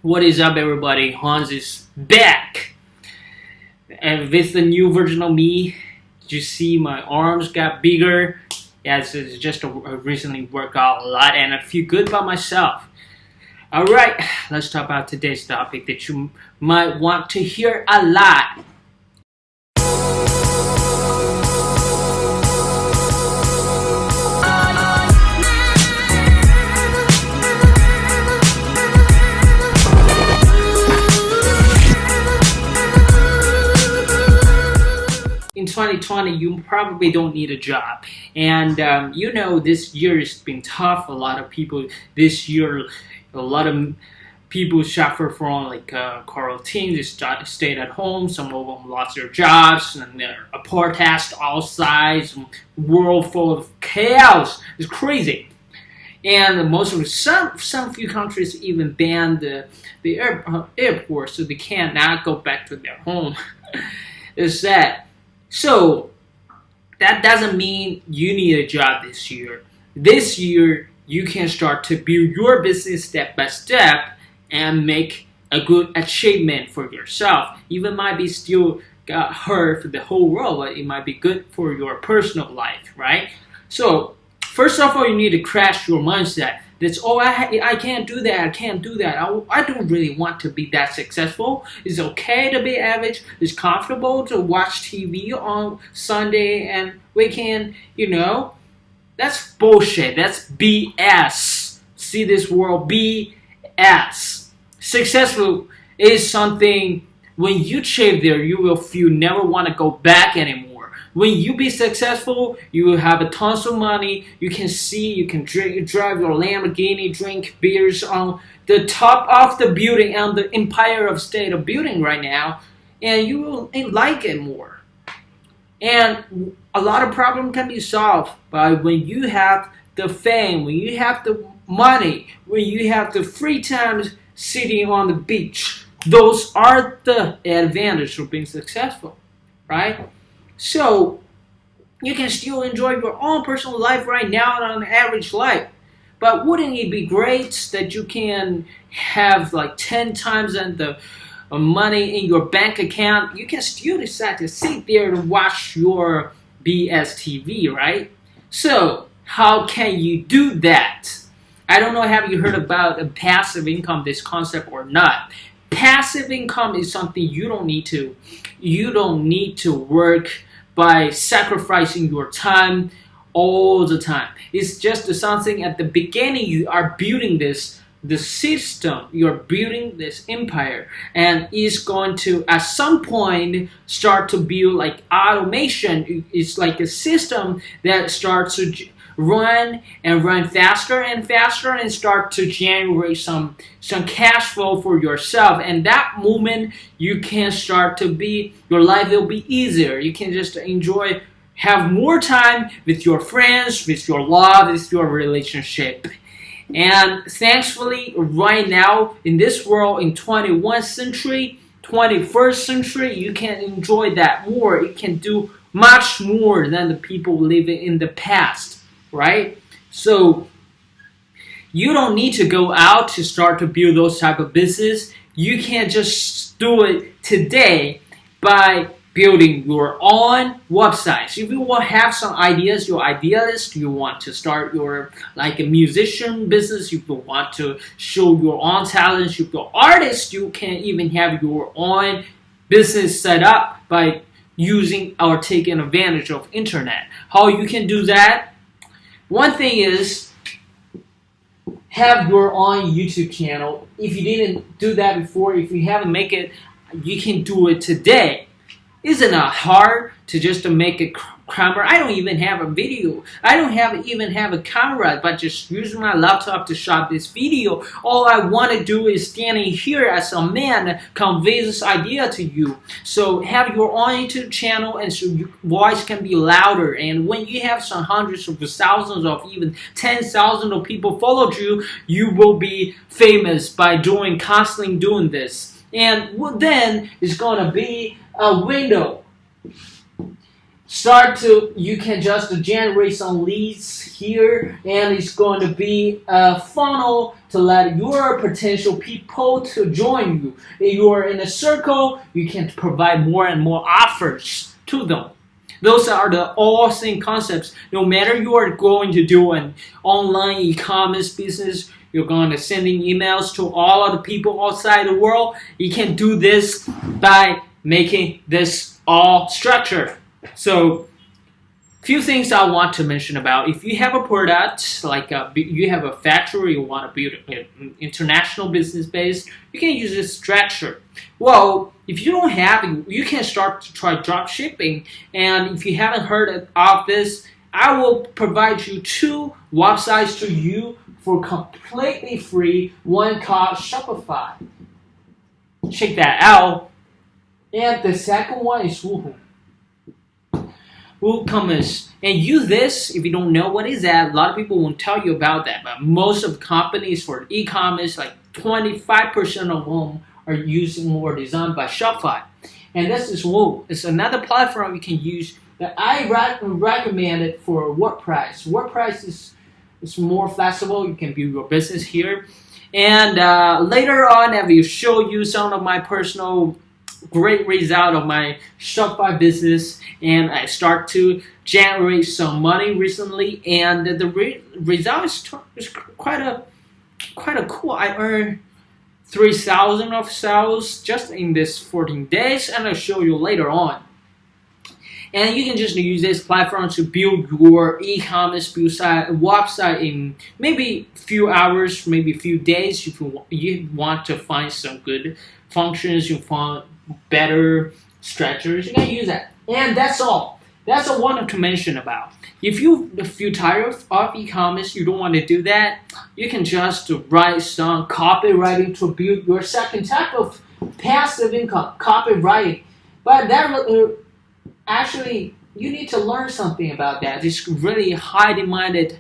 What is up, everybody? Hans is back, and with the new version of me. Did you see my arms got bigger? Yes, it's just a recently worked out a lot, and I feel good about myself. All right, let's talk about today's topic that you might want to hear a lot. In 2020, you probably don't need a job, and this year has been tough. A lot of people this year, a lot of people suffer from quarantine. They stayed at home. Some of them lost their jobs, and they're protest outside. World full of chaos. It's crazy. And most of some few countries even banned the airport, so they cannot go back to their home. It's sad. So that doesn't mean you need a job this year. This year, you can start to build your business step by step and make a good achievement for yourself. Even might be still got hurt for the whole world, but it might be good for your personal life, right? So first of all, you need to crash your mindset. That's I can't do that. I can't do that. I don't really want to be that successful. It's okay to be average. It's comfortable to watch TV on Sunday and weekend. That's bullshit. That's BS. See this world, BS. Successful is something when you achieve there, you will feel never want to go back anymore. When you be successful, you will have a tons of money. You can drive your Lamborghini, drink beers on the top of the building and the Empire of State of building right now, and you will like it more. And a lot of problems can be solved by when you have the fame, when you have the money, when you have the free time sitting on the beach. Those are the advantages of being successful, right? So you can still enjoy your own personal life right now on an average life. But wouldn't it be great that you can have like 10 times the money in your bank account? You can still decide to sit there and watch your BS TV, right? So how can you do that? I don't know, have you heard about passive income, this concept or not? Passive income is something you don't need to work by sacrificing your time all the time. It's just something at the beginning you are building the system, you're building this empire, and it's going to at some point start to build like automation. It's like a system that starts to run faster and faster and start to generate some cash flow for yourself. And that moment you can start to be, your life will be easier. You can just enjoy, have more time with your friends, with your love, with your relationship. And thankfully right now in this world, in 21st century, 21st century, you can enjoy that more. You can do much more than the people living in the past. Right? So you don't need to go out to start to build those type of business. You can just do it today by building your own websites. If you want to have some ideas, you're idealist, you want to start your like a musician business, you want to show your own talents, you're an artist, you can even have your own business set up by using or taking advantage of internet. How you can do that? One thing is have your own YouTube channel. If you didn't do that before, if you haven't make it, you can do it today. Isn't it hard to just to make a camera? I don't even have a video. I don't even have a camera, but just using my laptop to shot this video. All I want to do is standing here as a man, convey this idea to you. So have your own YouTube channel, and so your voice can be louder. And when you have some hundreds of thousands of even 10,000 of people followed you, you will be famous by constantly doing this. And then it's gonna be a window. you can just generate some leads here, and it's going to be a funnel to let your potential people to join you. If you are in a circle, you can provide more and more offers to them. Those are the all same concepts. No matter you are going to do an online e-commerce business, you're going to sending emails to all of the people outside the world. You can do this by making this all structured. So, few things I want to mention about. If you have a product, like you have a factory, you want to build an international business base, you can use this structure. Well, if you don't have it, you can start to try drop shipping. And if you haven't heard of this, I will provide you 2 websites to you for completely free. One called Shopify. Check that out. And the second one is WooCommerce. And use this. If you don't know what is that, a lot of people won't tell you about that. But most of the companies for e-commerce, like 25% of them are using or designed by Shopify. And this is Woo. It's another platform you can use that I recommend it for WordPress. WordPress is more flexible. You can build your business here. And later on, I will show you some of my personal great result of my Shopify business, and I start to generate some money recently, and the result is quite a cool. I earned 3,000 of sales just in this 14 days, and I'll show you later on. And you can just use this platform to build your e-commerce website in maybe few hours, maybe a few days. If you want to find some good functions, you find better structures, you can use that. And that's all. That's all I wanted to mention about. If you're tired of e-commerce, you don't want to do that, you can just write some copywriting to build your second type of passive income, copywriting. But that actually, you need to learn something about that. It's really high demanded,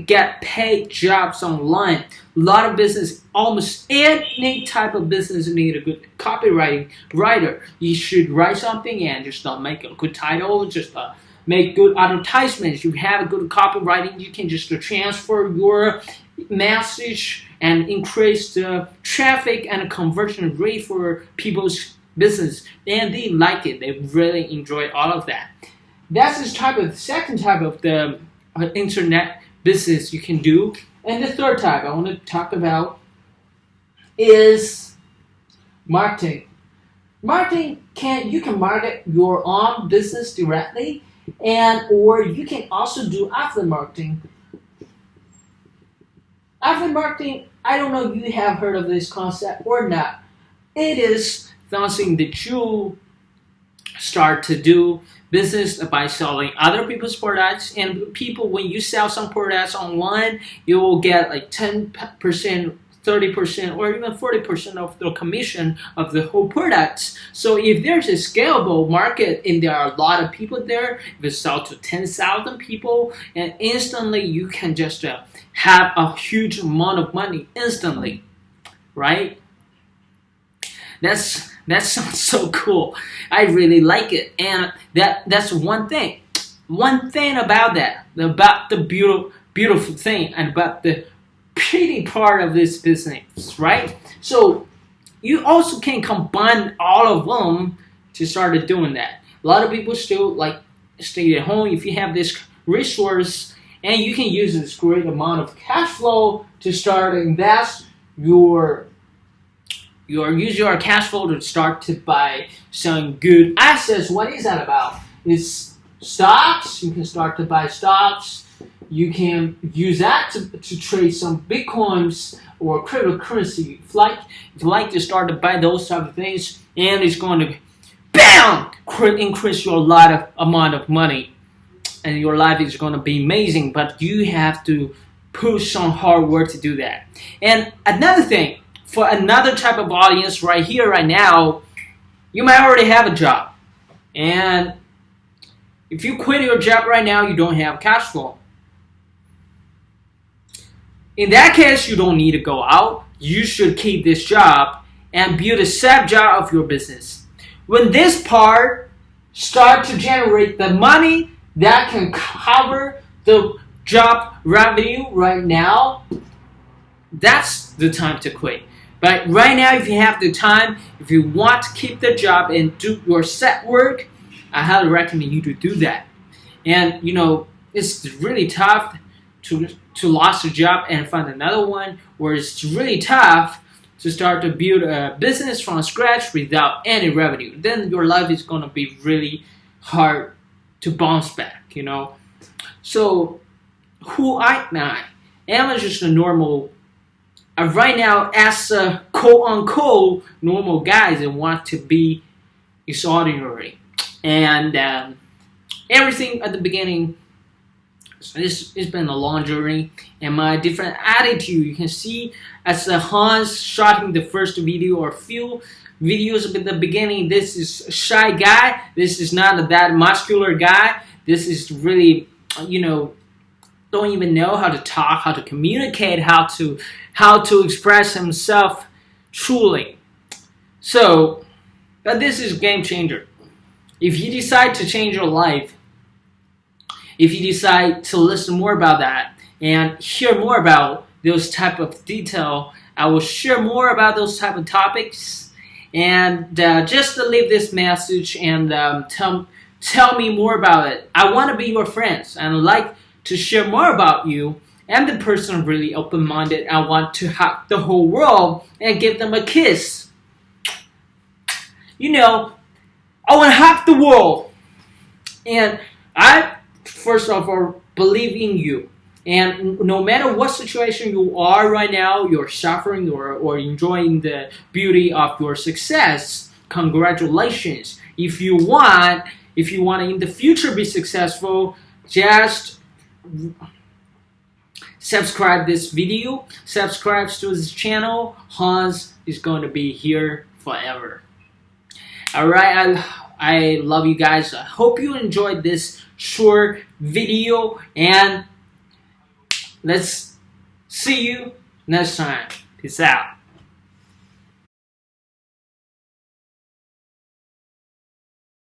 get paid jobs online. A lot of business, almost any type of business need a good copywriting writer. You should write something and just make a good title, just make good advertisements. You have a good copywriting, you can just transfer your message and increase the traffic and conversion rate for people's business. And they like it. They really enjoy all of that. That's the second type of the internet business you can do. And the third type I want to talk about is marketing. You can market your own business directly, or you can also do affiliate marketing. Affiliate marketing, I don't know if you have heard of this concept or not. It is something that you start to do business by selling other people's products, and people, when you sell some products online, you will get like 10%, 30%, or even 40% of the commission of the whole products. So if there's a scalable market and there are a lot of people there, if you sell to 10,000 people, and instantly you can just have a huge amount of money instantly, right? That sounds so cool. I really like it, and that's one thing. One thing about that, about the beautiful thing, and about the pretty part of this business, right? So you also can combine all of them to start doing that. A lot of people still like stay at home. If you have this resource, and you can use this great amount of cash flow to start invest use your cash flow to start to buy some good assets. What is that about? It's stocks. You can start to buy stocks. You can use that to trade some bitcoins or cryptocurrency. If you like to start to buy those type of things, and it's going to BAM! Increase your amount of money, and your life is going to be amazing. But you have to push some hard work to do that. And another thing, for another type of audience right here, right now, you might already have a job. And if you quit your job right now, you don't have cash flow. In that case, you don't need to go out. You should keep this job and build a side job of your business. When this part start to generate the money that can cover the job revenue right now, that's the time to quit. But right now, if you have the time, if you want to keep the job and do your set work, I highly recommend you to do that. And it's really tough to lose a job and find another one, or it's really tough to start to build a business from scratch without any revenue. Then your life is gonna be really hard to bounce back. So who am I? Am I just a normal? Right now, as a quote-unquote normal guy that want to be extraordinary, and everything at the beginning, it's been a long journey, and my different attitude. You can see as Hans shooting the first video or few videos at the beginning, this is a shy guy. This is not that muscular guy. This is really, don't even know how to talk, how to communicate, how to express himself truly. So, but this is a game changer. If you decide to change your life, if you decide to listen more about that and hear more about those type of detail, I will share more about those type of topics. And just to leave this message and tell me more about it. I want to be your friends and I'd like to share more about you. I'm the person really open-minded. I want to hug the whole world and give them a kiss. I want to hug the world. And I, first of all, believe in you. And no matter what situation you are right now, you're suffering or enjoying the beauty of your success, congratulations. If you want in the future be successful, just subscribe this video, subscribe to this channel. Hans is going to be here forever. Alright, I love you guys. I hope you enjoyed this short video, and let's see you next time. Peace out.